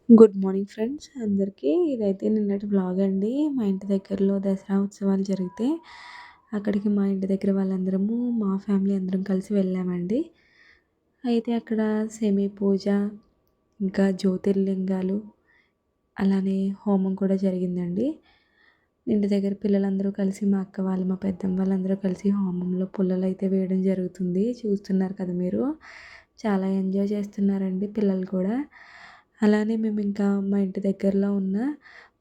Good morning friends అందరికీ. ఇదైతే నిన్నటి వ్లాగ్ అండి. మా ఇంటి దగ్గరలో దసరా ఉత్సవాలు జరిగితే అక్కడికి మా ఇంటి దగ్గర వాళ్ళందరము మా ఫ్యామిలీ అందరం కలిసి వెళ్ళామండి. అయితే అక్కడ సెమీ పూజ, ఇంకా జ్యోతిర్లింగాలు, అలానే హోమం కూడా జరిగిందండి. ఇంటి దగ్గర పిల్లలందరూ కలిసి మా అక్క వాళ్ళు, మా పెద్దమ్మ వాళ్ళందరూ కలిసి హోమంలో పుల్లలు అయితే వేయడం జరుగుతుంది. చూస్తున్నారు కదా మీరు. చాలా ఎంజాయ్ చేస్తున్నారండి పిల్లలు కూడా. అలానే మేము ఇంకా మా ఇంటి దగ్గరలో ఉన్న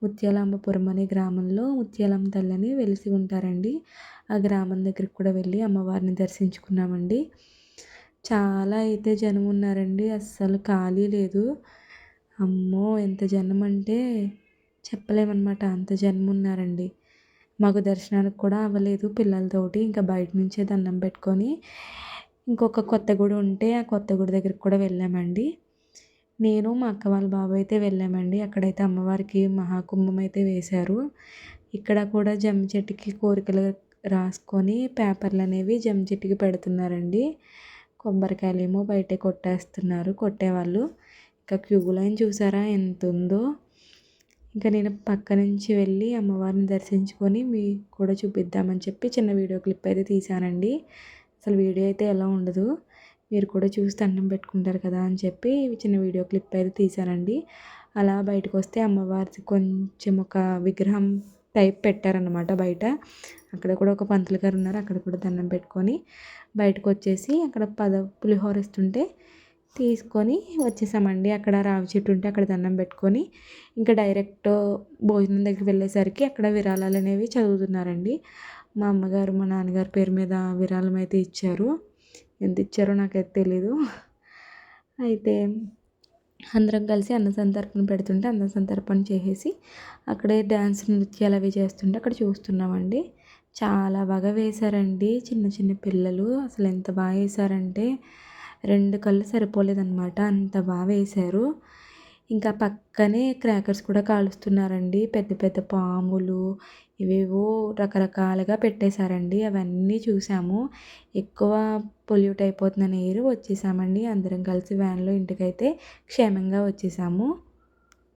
ముత్యాలాంబపురం అనే గ్రామంలో ముత్యాలమ్మ తల్లని వెలిసి ఉంటారండి. ఆ గ్రామం దగ్గరికి కూడా వెళ్ళి అమ్మవారిని దర్శించుకున్నామండి. చాలా అయితే జనం ఉన్నారండి, అస్సలు ఖాళీ లేదు. అమ్మో ఎంత జనం అంటే చెప్పలేమన్నమాట, అంత జనం ఉన్నారండి. మాకు దర్శనానికి కూడా అవ్వలేదు పిల్లలతోటి. ఇంకా బయట నుంచే దండం పెట్టుకొని ఇంకొక కొత్త గుడి ఉంటే ఆ కొత్త గుడి దగ్గరికి కూడా వెళ్ళామండి. నేను మా అక్క వాళ్ళ బాబు అయితే వెళ్ళామండి. అక్కడైతే అమ్మవారికి మహాకుంభం అయితే వేశారు. ఇక్కడ కూడా జమ్మి చెట్టుకి కోరికలు రాసుకొని పేపర్లు అనేవి జమ్మి చెట్టుకి పెడుతున్నారండి. కొబ్బరికాయలేమో బయటే కొట్టేస్తున్నారు కొట్టేవాళ్ళు. ఇంకా క్యూ లైన్ చూసారా ఎంత ఉందో. ఇంకా నేను పక్క నుంచి వెళ్ళి అమ్మవారిని దర్శించుకొని మీకు కూడా చూపిద్దామని చెప్పి చిన్న వీడియో క్లిప్ అయితే తీశానండి. అసలు వీడియో అయితే ఎలా ఉండదు, మీరు కూడా చూసి దండం పెట్టుకుంటారు కదా అని చెప్పి చిన్న వీడియో క్లిప్ అయితే తీశానండి. అలా బయటకు వస్తే అమ్మవారి కొంచెం ఒక విగ్రహం టైప్ పెట్టారనమాట బయట. అక్కడ కూడా ఒక పంతులు గారు ఉన్నారు, అక్కడ కూడా దండం పెట్టుకొని బయటకు వచ్చేసి అక్కడ పులిహోర ఇస్తుంటే తీసుకొని వచ్చేసామండి. అక్కడ రావి చెట్టు ఉంటే అక్కడ దండం పెట్టుకొని ఇంకా డైరెక్ట్ భోజనం దగ్గరికి వెళ్ళేసరికి అక్కడ విరాళాలు అనేవి చదువుతున్నారండి. మా అమ్మగారు మా నాన్నగారి పేరు మీద విరాళం అయితే ఇచ్చారు. ఎంత ఇచ్చారో నాకైతే తెలీదు. అయితే అందరం కలిసి అన్న సంతర్పణ పెడుతుంటే అన్న సంతర్పణ చేసేసి అక్కడే డ్యాన్స్ నృత్యాలు అవి చేస్తుంటే అక్కడ చూస్తున్నామండి. చాలా బాగా వేశారండి చిన్న చిన్న పిల్లలు. అసలు ఎంత బాగా వేశారంటే 2 కళ్ళు సరిపోలేదన్నమాట, అంత బాగా వేశారు. ఇంకా పక్కనే క్రాకర్స్ కూడా కాలుస్తున్నారండి. పెద్ద పెద్ద పాములు ఇవేవో రకరకాలుగా పెట్టేశారండి. అవన్నీ చూసాము. ఎక్కువ పొల్యూట్ అయిపోతుందని ఎయిర్ వచ్చేసామండి. అందరం కలిసి వ్యాన్లో ఇంటికైతే క్షేమంగా వచ్చేసాము.